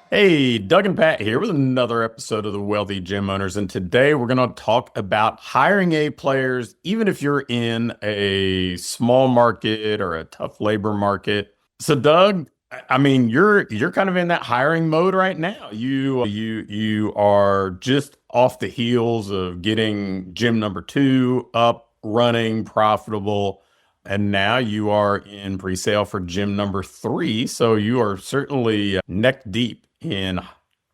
Hey, Doug and Pat here with another episode of the Wealthy Gym Owners. And today we're going to talk about hiring A players, even if you're in a small market or a tough labor market. So, Doug, I mean, you're kind of in that hiring mode right now. You are just off the heels of getting gym number two up, running, profitable. And now you are in pre-sale for gym number three. So you are certainly neck deep in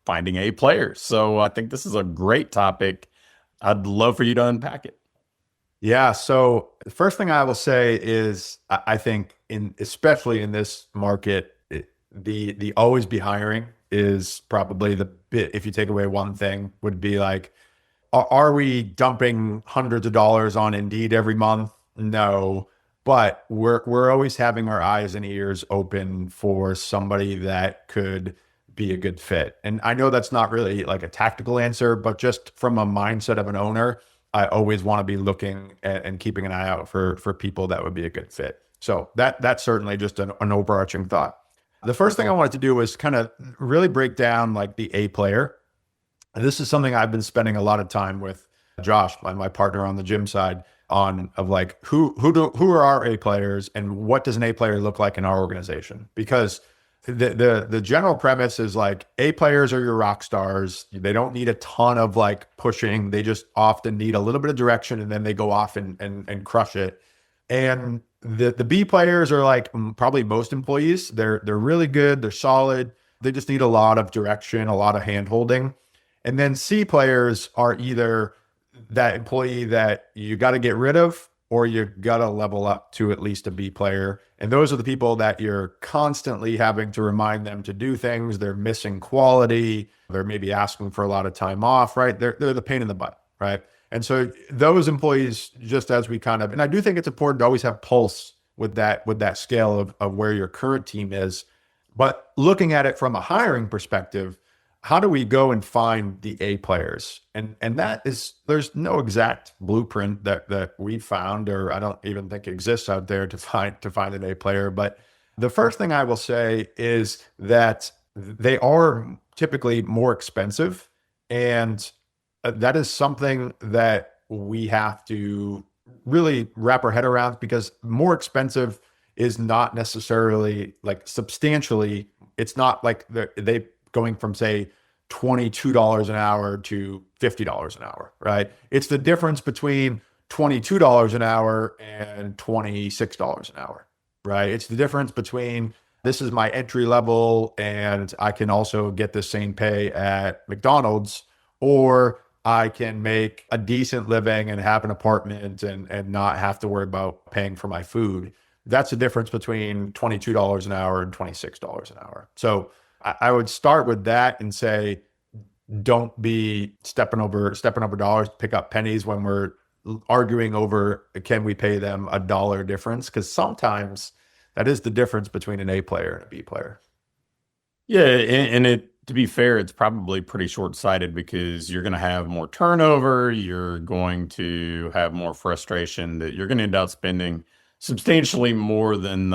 finding A players. So I think this is a great topic. I'd love for you to unpack it. Yeah, so the first thing I will say is I think especially in this market, the always be hiring is probably the bit. If you take away one thing, would be like, are we dumping hundreds of dollars on Indeed every month? No, but we're always having our eyes and ears open for somebody that could be a good fit. And I know that's not really like a tactical answer, but just from a mindset of an owner, I always want to be looking and keeping an eye out for people that would be a good fit. So that's certainly just an overarching thought. The first thing I wanted to do was kind of really break down like the A player. And this is something I've been spending a lot of time with Josh, my partner on the gym side, on of like who are our A players and what does an A player look like in our organization? Because the general premise is like A players are your rock stars. They don't need a ton of like pushing. They just often need a little bit of direction and then they go off and crush it. And the B players are like probably most employees. They're really good. They're solid. They just need a lot of direction, a lot of hand holding. And then C players are either that employee that you got to get rid of or you got to level up to at least a B player. And those are the people that you're constantly having to remind them to do things. They're missing quality. They're maybe asking for a lot of time off, right? They're the pain in the butt, right? And so those employees, just as we kind of, and I do think it's important to always have pulse with that scale of where your current team is. But looking at it from a hiring perspective, how do we go and find the A players? And that is, there's no exact blueprint that we found, or I don't even think exists out there to find an A player. But the first thing I will say is that they are typically more expensive, and that is something that we have to really wrap our head around because more expensive is not necessarily like substantially. It's not like they going from say $22 an hour to $50 an hour, right? It's the difference between $22 an hour and $26 an hour, right? It's the difference between this is my entry level and I can also get the same pay at McDonald's, or I can make a decent living and have an apartment and not have to worry about paying for my food. That's the difference between $22 an hour and $26 an hour. So I would start with that and say, don't be stepping over dollars, pick up pennies when we're arguing over can we pay them a dollar difference? Because sometimes that is the difference between an A player and a B player. Yeah, and it to be fair, it's probably pretty short-sighted because you're going to have more turnover, you're going to have more frustration that you're going to end up spending substantially more than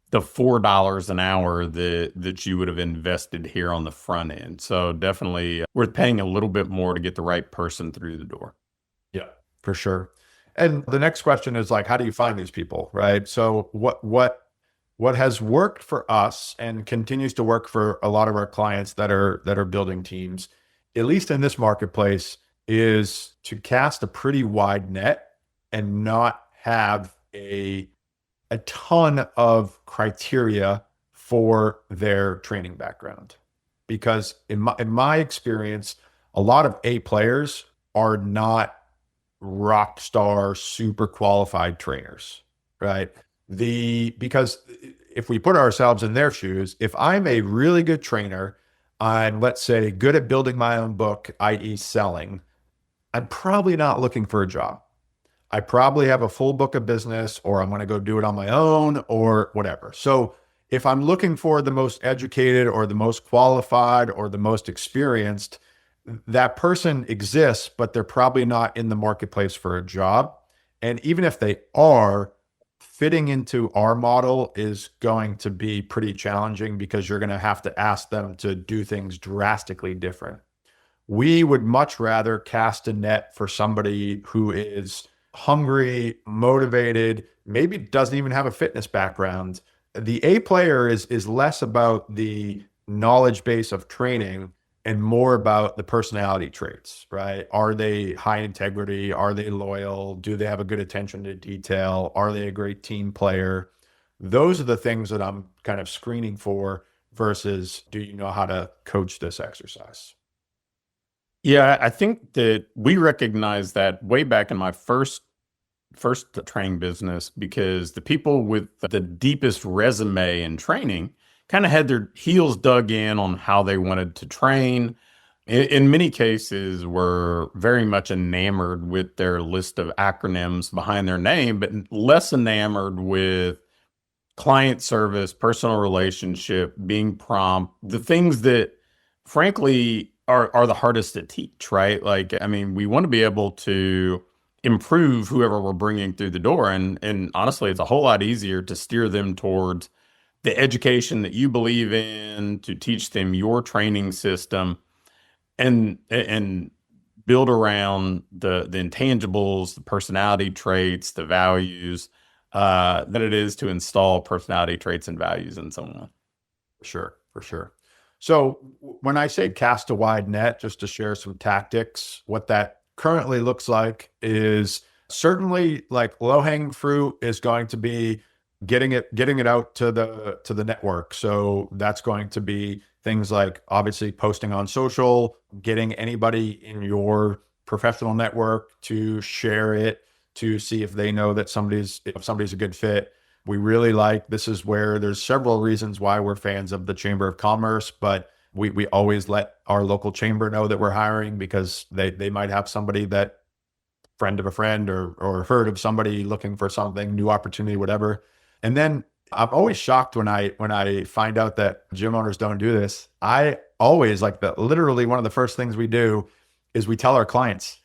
the $4 an hour that you would have invested here on the front end. So definitely worth paying a little bit more to get the right person through the door. Yeah, for sure. And the next question is like, how do you find these people, right? So what has worked for us and continues to work for a lot of our clients that are building teams, at least in this marketplace, is to cast a pretty wide net and not have a ton of criteria for their training background. Because in my experience, a lot of A players are not rock star, super qualified trainers, right? Because if we put ourselves in their shoes, if I'm a really good trainer, I'm, let's say, good at building my own book, i.e., selling, I'm probably not looking for a job. I probably have a full book of business, or I'm going to go do it on my own or whatever. So if I'm looking for the most educated or the most qualified or the most experienced, that person exists, but they're probably not in the marketplace for a job. And even if they are, fitting into our model is going to be pretty challenging because you're going to have to ask them to do things drastically different. We would much rather cast a net for somebody who is hungry, motivated, maybe doesn't even have a fitness background. The A player is less about the knowledge base of training and more about the personality traits, right? Are they high integrity? Are they loyal? Do they have a good attention to detail? Are they a great team player? Those are the things that I'm kind of screening for versus do you know how to coach this exercise? Yeah, I think that we recognized that way back in my first training business because the people with the deepest resume in training kind of had their heels dug in on how they wanted to train. In many cases, were very much enamored with their list of acronyms behind their name, but less enamored with client service, personal relationship, being prompt, the things that frankly are the hardest to teach, right? Like, I mean, we want to be able to improve whoever we're bringing through the door, and honestly, it's a whole lot easier to steer them towards the education that you believe in, to teach them your training system, and build around the intangibles, the personality traits, the values, than it is to install personality traits and values in someone. Sure, for sure. So when I say cast a wide net, just to share some tactics, what that currently looks like is certainly like low hanging fruit is going to be getting it out to the network. So that's going to be things like obviously posting on social, getting anybody in your professional network to share it, to see if they know that if somebody's a good fit. We really like, this is where there's several reasons why we're fans of the Chamber of Commerce, but we always let our local chamber know that we're hiring because they might have somebody that friend of a friend or heard of somebody looking for something, new opportunity, whatever. And then I'm always shocked when I find out that gym owners don't do this. I always like literally one of the first things we do is we tell our clients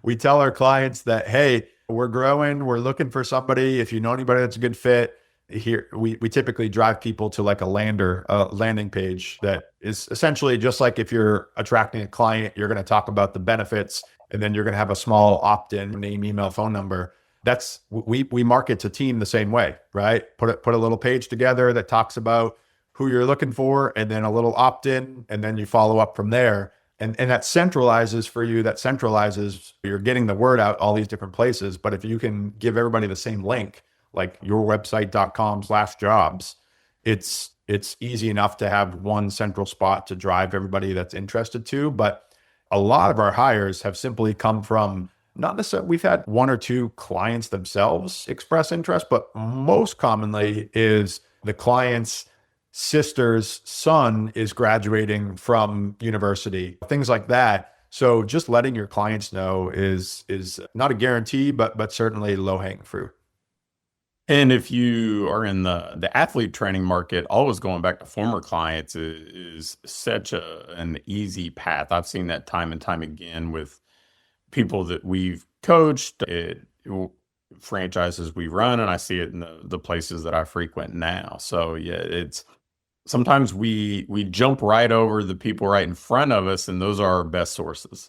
that, hey, we're growing, we're looking for somebody. If you know anybody that's a good fit, here we typically drive people to like a landing page that is essentially just like if you're attracting a client, you're going to talk about the benefits and then you're going to have a small opt-in name, email, phone number. That's we market to team the same way, right? Put a little page together that talks about who you're looking for and then a little opt-in and then you follow up from there. And that centralizes for you, you're getting the word out all these different places. But if you can give everybody the same link, like yourwebsite.com/jobs, it's easy enough to have one central spot to drive everybody that's interested to. But a lot of our hires have simply come from not necessarily, we've had one or two clients themselves express interest, but most commonly is the client's sister's son is graduating from university, things like that. So just letting your clients know is not a guarantee, but certainly low hanging fruit. And if you are in the athlete training market, always going back to former clients is such an easy path. I've seen that time and time again with people that we've coached, franchises we run, and I see it in the places that I frequent now. So yeah, it's sometimes we jump right over the people right in front of us, and those are our best sources.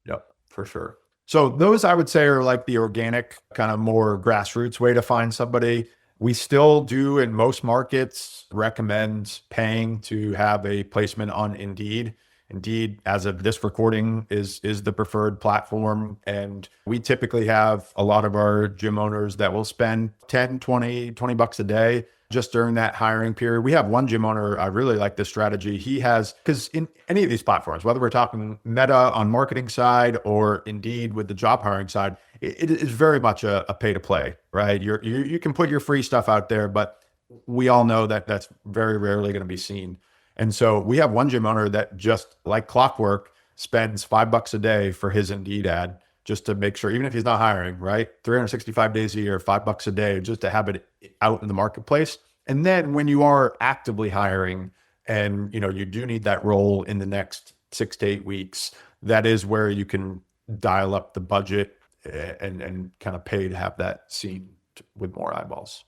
Yep, for sure. So those I would say are like the organic kind of more grassroots way to find somebody. We still do in most markets recommend paying to have a placement on Indeed. Indeed, as of this recording, is the preferred platform. And we typically have a lot of our gym owners that will spend 10, 20 bucks a day just during that hiring period. We have one gym owner, I really like this strategy. He has, because in any of these platforms, whether we're talking Meta on marketing side or Indeed with the job hiring side, it is very much a pay to play, right? You can put your free stuff out there, but we all know that that's very rarely going to be seen. And so we have one gym owner that just like clockwork spends $5 a day for his Indeed ad just to make sure, even if he's not hiring, right? 365 days a year, $5 a day, just to have it out in the marketplace. And then when you are actively hiring and you do need that role in the next 6 to 8 weeks, that is where you can dial up the budget and kind of pay to have that seen with more eyeballs.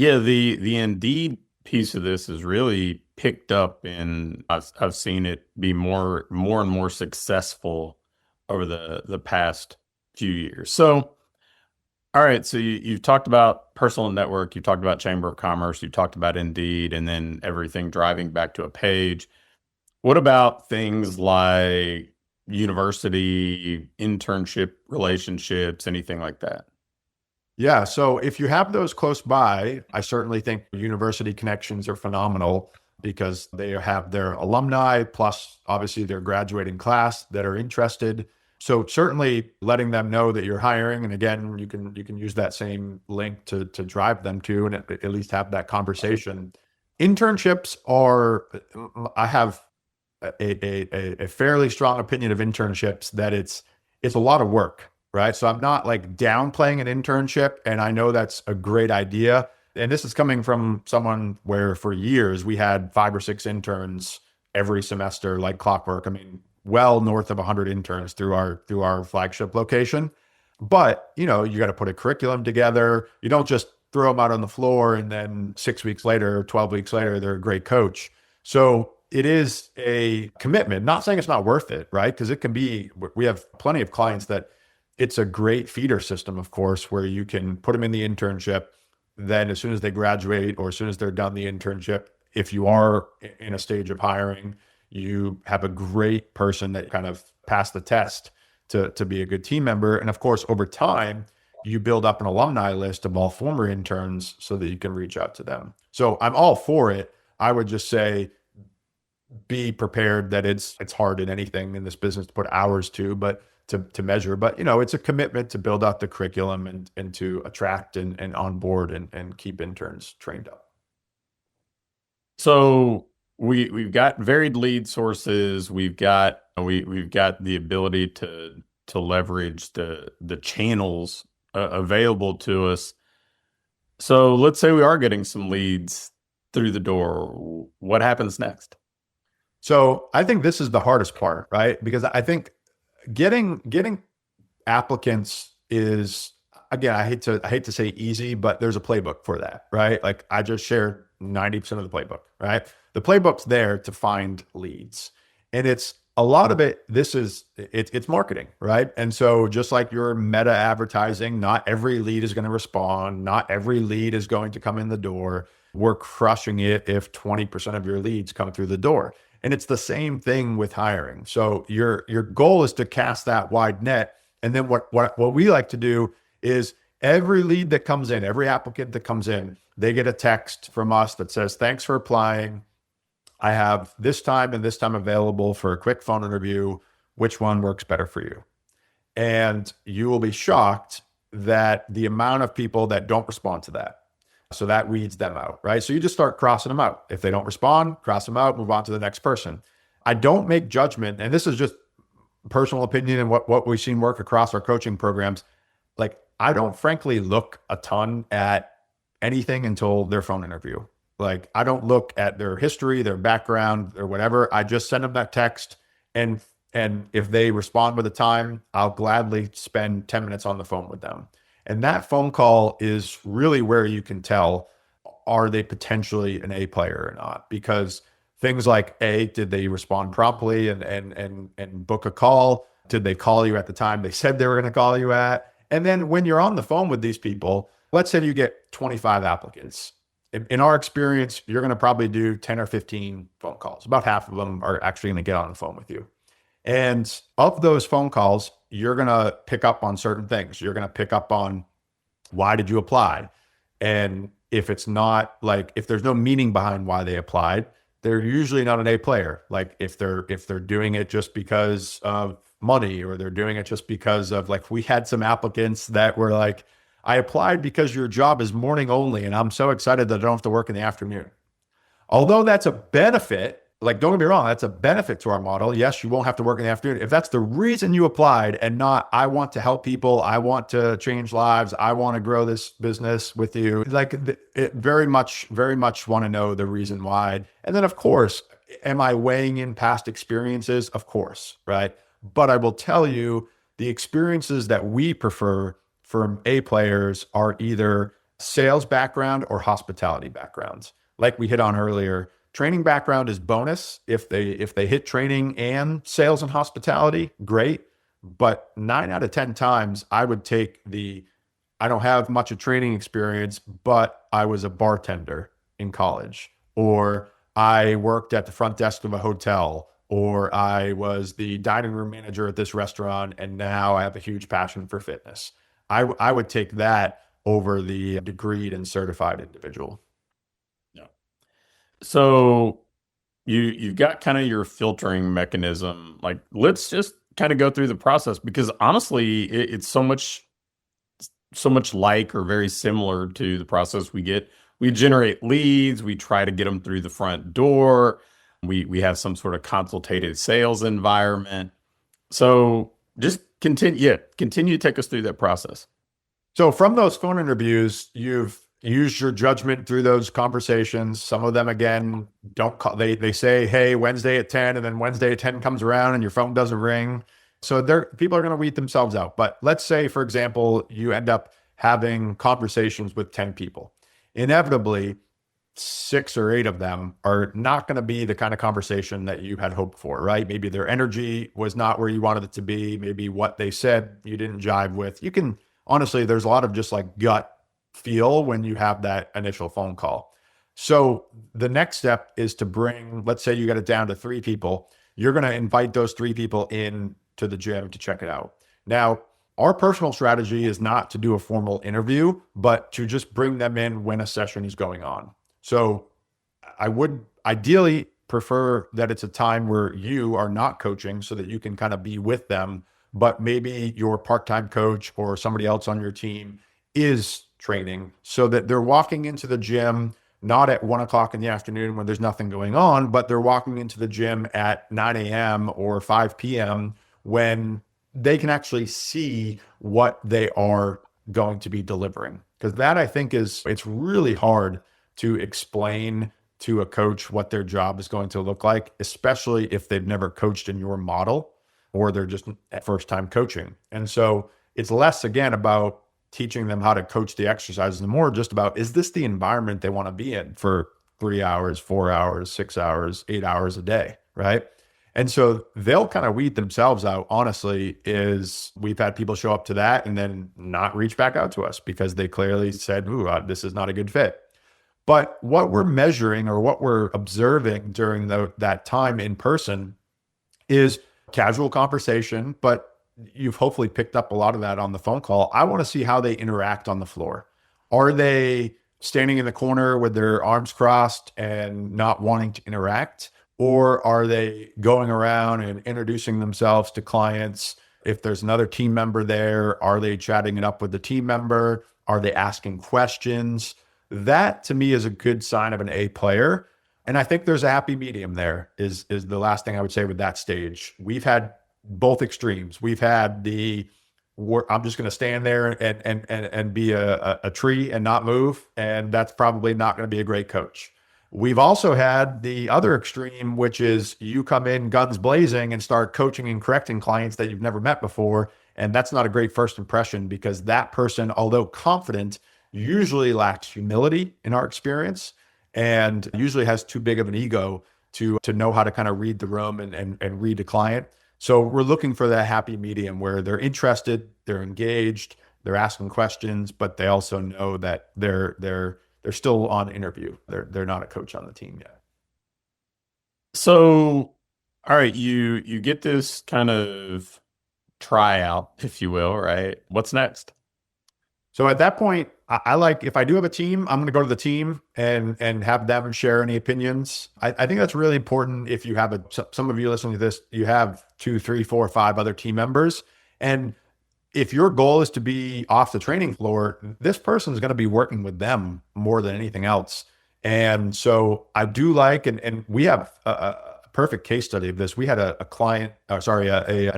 Yeah, the Indeed piece of this is really picked up, and I've seen it be more and more successful over the past few years. So, all right, so you've talked about personal network, you've talked about Chamber of Commerce, you've talked about Indeed, and then everything driving back to a page. What about things like university, internship relationships, anything like that? Yeah. So if you have those close by, I certainly think university connections are phenomenal because they have their alumni, plus obviously their graduating class that are interested. So certainly letting them know that you're hiring. And again, you can use that same link to drive them to and at least have that conversation. Internships are, I have a fairly strong opinion of internships that it's a lot of work, right? So I'm not like downplaying an internship, and I know that's a great idea. And this is coming from someone where for years we had 5 or 6 interns every semester, like clockwork. I mean, well north of 100 interns through our flagship location. But you got to put a curriculum together. You don't just throw them out on the floor and then 6 weeks later, 12 weeks later, they're a great coach. So it is a commitment. Not saying it's not worth it, right? Because it can be, we have plenty of clients that it's a great feeder system, of course, where you can put them in the internship. Then as soon as they graduate or as soon as they're done the internship, if you are in a stage of hiring, you have a great person that kind of passed the test to be a good team member. And of course, over time, you build up an alumni list of all former interns so that you can reach out to them. So I'm all for it. I would just say, be prepared that it's hard in anything in this business to put hours to, but to measure. But it's a commitment to build out the curriculum and to attract and onboard and keep interns trained up. So we've got varied lead sources. We've got the ability to leverage the channels available to us. So let's say we are getting some leads through the door. What happens next? So I think this is the hardest part, right? Because I think getting applicants is, again, I hate to say easy, but there's a playbook for that, right? Like I just shared 90% of the playbook, right? The playbook's there to find leads. And it's a lot of it, it's marketing, right? And so just like your meta advertising, not every lead is going to respond, not every lead is going to come in the door. We're crushing it if 20% of your leads come through the door. And it's the same thing with hiring. So your goal is to cast that wide net. And then what we like to do is every lead that comes in, every applicant that comes in, they get a text from us that says, "Thanks for applying. I have this time and this time available for a quick phone interview. Which one works better for you?" And you will be shocked that the amount of people that don't respond to that. So that weeds them out, right? So you just start crossing them out. If they don't respond, cross them out, move on to the next person. I don't make judgment, and this is just personal opinion and what we've seen work across our coaching programs. Like I don't frankly look a ton at anything until their phone interview. Like I don't look at their history, their background, or whatever. I just send them that text, and if they respond with a time, I'll gladly spend 10 minutes on the phone with them. And that phone call is really where you can tell, are they potentially an A player or not? Because things like did they respond promptly and book a call? Did they call you at the time they said they were going to call you at? And then when you're on the phone with these people, let's say you get 25 applicants. In our experience, you're going to probably do 10 or 15 phone calls. About half of them are actually going to get on the phone with you. And of those phone calls, you're going to pick up on certain things. You're going to pick up on, why did you apply? And if it's not like, if there's no meaning behind why they applied, they're usually not an A player. Like if they're doing it just because of money, or they're doing it just because of, like, we had some applicants that were like, "I applied because your job is morning only, and I'm so excited that I don't have to work in the afternoon." Although that's a benefit, like, don't get me wrong, that's a benefit to our model. Yes, you won't have to work in the afternoon. If that's the reason you applied and not, "I want to help people, I want to change lives, I want to grow this business with you," like it very much want to know the reason why. And then of course, am I weighing in past experiences? Of course, right? But I will tell you, the experiences that we prefer from A players are either sales background or hospitality backgrounds. Like we hit on earlier, training background is bonus. If they hit training and sales and hospitality, great. But 9 out of 10 times, I would take the I don't have much of training experience, but I was a bartender in college, or I worked at the front desk of a hotel, or I was the dining room manager at this restaurant, and now I have a huge passion for fitness. I would take that over the degreed and certified individual. Yeah. So you've got kind of your filtering mechanism. Like, let's just kind of go through the process because honestly, it's so much like or very similar to the process we get. We generate leads, we try to get them through the front door. We have some sort of consultative sales environment. So just continue to take us through that process. So from those phone interviews, you've used your judgment through those conversations. Some of them, again, don't call. They say, "Hey, Wednesday at 10," and then Wednesday at 10 comes around and your phone doesn't ring. So people are going to weed themselves out. But let's say, for example, you end up having conversations with 10 people. Inevitably, 6 or 8 of them are not going to be the kind of conversation that you had hoped for, right? Maybe their energy was not where you wanted it to be. Maybe what they said you didn't jive with. You can honestly, there's a lot of just like gut feel when you have that initial phone call. So the next step is to bring, let's say you got it down to 3 people. You're going to invite those 3 people in to the gym to check it out. Now, our personal strategy is not to do a formal interview, but to just bring them in when a session is going on. So I would ideally prefer that it's a time where you are not coaching so that you can kind of be with them, but maybe your part-time coach or somebody else on your team is training so that they're walking into the gym not at 1 o'clock in the afternoon when there's nothing going on, but they're walking into the gym at 9 a.m. or 5 p.m. when they can actually see what they are going to be delivering. Because that I think it's really hard to explain to a coach what their job is going to look like, especially if they've never coached in your model or they're just at first time coaching. And so it's less again about teaching them how to coach the exercises and more just about, is this the environment they want to be in for 3 hours, 4 hours, 6 hours, 8 hours a day, right? And so they'll kind of weed themselves out, honestly, is we've had people show up to that and then not reach back out to us because they clearly said, ooh, this is not a good fit. But what we're measuring or what we're observing during that time in person is casual conversation, but you've hopefully picked up a lot of that on the phone call. I want to see how they interact on the floor. Are they standing in the corner with their arms crossed and not wanting to interact? Or are they going around and introducing themselves to clients? If there's another team member there, are they chatting it up with the team member? Are they asking questions? That to me is a good sign of an A player. And I think there's a happy medium there is the last thing I would say with that stage. We've had both extremes. We've had I'm just going to stand there and be a tree and not move. And that's probably not going to be a great coach. We've also had the other extreme, which is you come in guns blazing and start coaching and correcting clients that you've never met before. And that's not a great first impression because that person, although confident, usually lacks humility in our experience and usually has too big of an ego to know how to kind of read the room and read the client. So we're looking for that happy medium where they're interested, they're engaged, they're asking questions, but they also know that they're still on interview. They're not a coach on the team yet. So, all right, you get this kind of tryout, if you will, right? What's next? So at that point, I like, if I do have a team, I'm going to go to the team and have them share any opinions. I think that's really important. If you have some of you listening to this, you have 2, 3, 4, 5 other team members. And if your goal is to be off the training floor, this person is going to be working with them more than anything else. And so I do like, and we have a perfect case study of this. We had an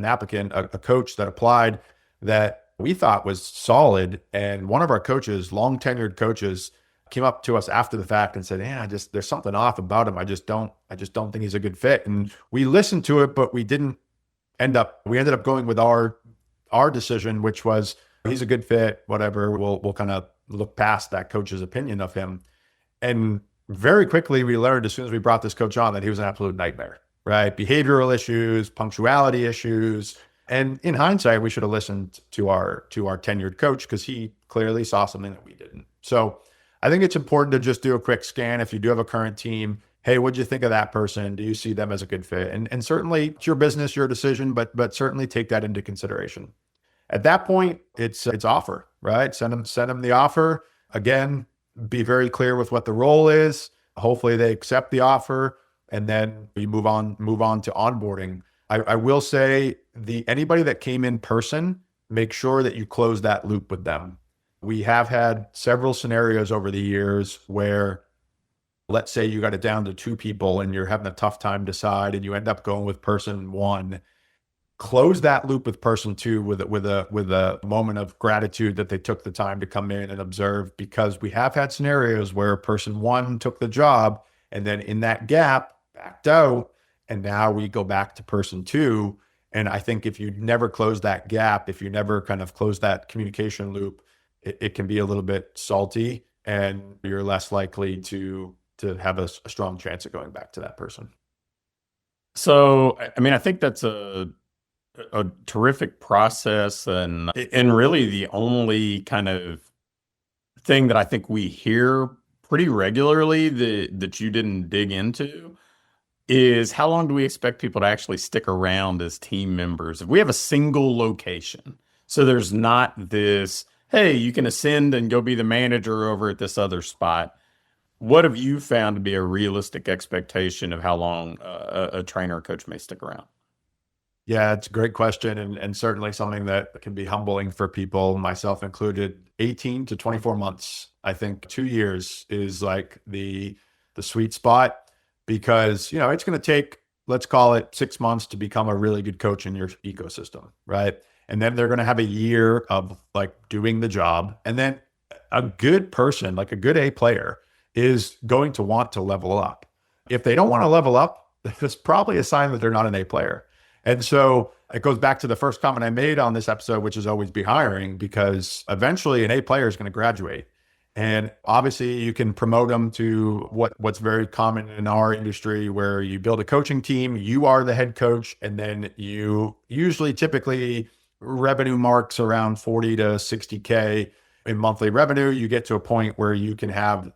applicant, a coach that applied that we thought was solid. And one of our coaches, long tenured coaches, came up to us after the fact and said, "Yeah, there's something off about him. I just don't think he's a good fit." And we listened to it, but we ended up going with our decision, which was he's a good fit, whatever. We'll kind of look past that coach's opinion of him. And very quickly, we learned as soon as we brought this coach on that he was an absolute nightmare, right? Behavioral issues, punctuality issues. And in hindsight, we should have listened to our tenured coach because he clearly saw something that we didn't. So I think it's important to just do a quick scan. If you do have a current team, hey, what'd you think of that person? Do you see them as a good fit? And certainly it's your business, your decision, but certainly take that into consideration. At that point, it's offer, right? Send them the offer. Again, be very clear with what the role is. Hopefully they accept the offer, and then you move on to onboarding. I will say anybody that came in person, make sure that you close that loop with them. We have had several scenarios over the years where, let's say you got it down to 2 people and you're having a tough time decide, and you end up going with person 1. Close that loop with person 2 with a moment of gratitude that they took the time to come in and observe, because we have had scenarios where person 1 took the job and then in that gap backed out, and now we go back to person 2. And I think if you never close that gap, if you never kind of close that communication loop, it can be a little bit salty, and you're less likely to have a strong chance of going back to that person. So, I mean, I think that's a terrific process, and really the only kind of thing that I think we hear pretty regularly that you didn't dig into is, how long do we expect people to actually stick around as team members? If we have a single location, so there's not this, hey, you can ascend and go be the manager over at this other spot. What have you found to be a realistic expectation of how long a trainer or coach may stick around? Yeah, it's a great question, and certainly something that can be humbling for people, myself included. 18 to 24 months. I think 2 years is like the sweet spot, because, it's going to take, let's call it 6 months to become a really good coach in your ecosystem, right? And then they're going to have a year of like doing the job. And then a good person, like a good A player, is going to want to level up. If they don't want to level up, that's probably a sign that they're not an A player. And so it goes back to the first comment I made on this episode, which is always be hiring, because eventually an A player is going to graduate. And obviously you can promote them to what's very common in our industry, where you build a coaching team, you are the head coach, and then you typically revenue marks around 40 to 60K in monthly revenue. You get to a point where you can have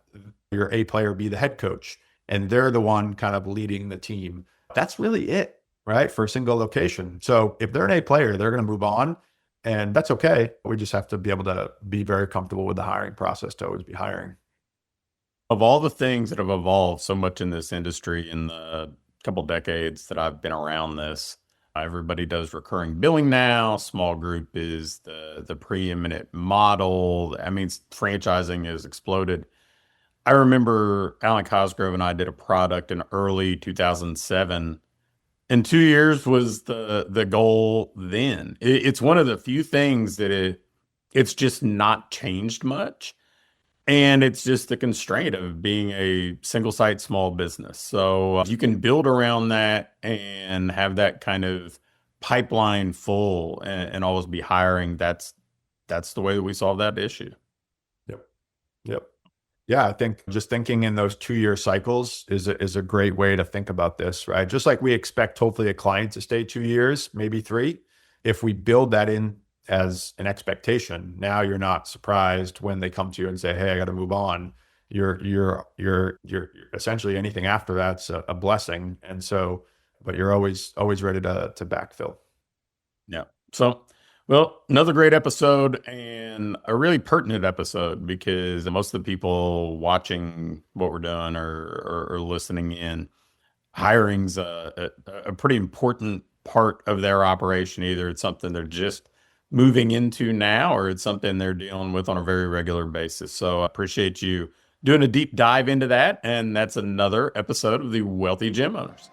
your A player be the head coach, and they're the one kind of leading the team. That's really it, right? For a single location. So if they're an A player, they're going to move on, and that's okay. We just have to be able to be very comfortable with the hiring process to always be hiring. Of all the things that have evolved so much in this industry in the couple decades that I've been around this, everybody does recurring billing now. Small group is the preeminent model. I mean, franchising has exploded. I remember Alan Cosgrove and I did a product in early 2007, and 2 years was the goal then. It's one of the few things that it's just not changed much. And it's just the constraint of being a single site small business. So you can build around that and have that kind of pipeline full, and always be hiring. That's the way that we solve that issue. Yep. Yep. Yeah, I think just thinking in those 2-year cycles is a great way to think about this, right? Just like we expect hopefully a client to stay 2 years, maybe 3. If we build that in as an expectation, now you're not surprised when they come to you and say, "Hey, I got to move on." You're essentially, anything after that's a blessing, and so, but you're always ready to backfill. Yeah. So, well, another great episode, and a really pertinent episode, because most of the people watching what we're doing or listening in, hiring's a pretty important part of their operation. Either it's something they're just moving into now, or it's something they're dealing with on a very regular basis. So I appreciate you doing a deep dive into that. And that's another episode of the Wealthy Gym Owners.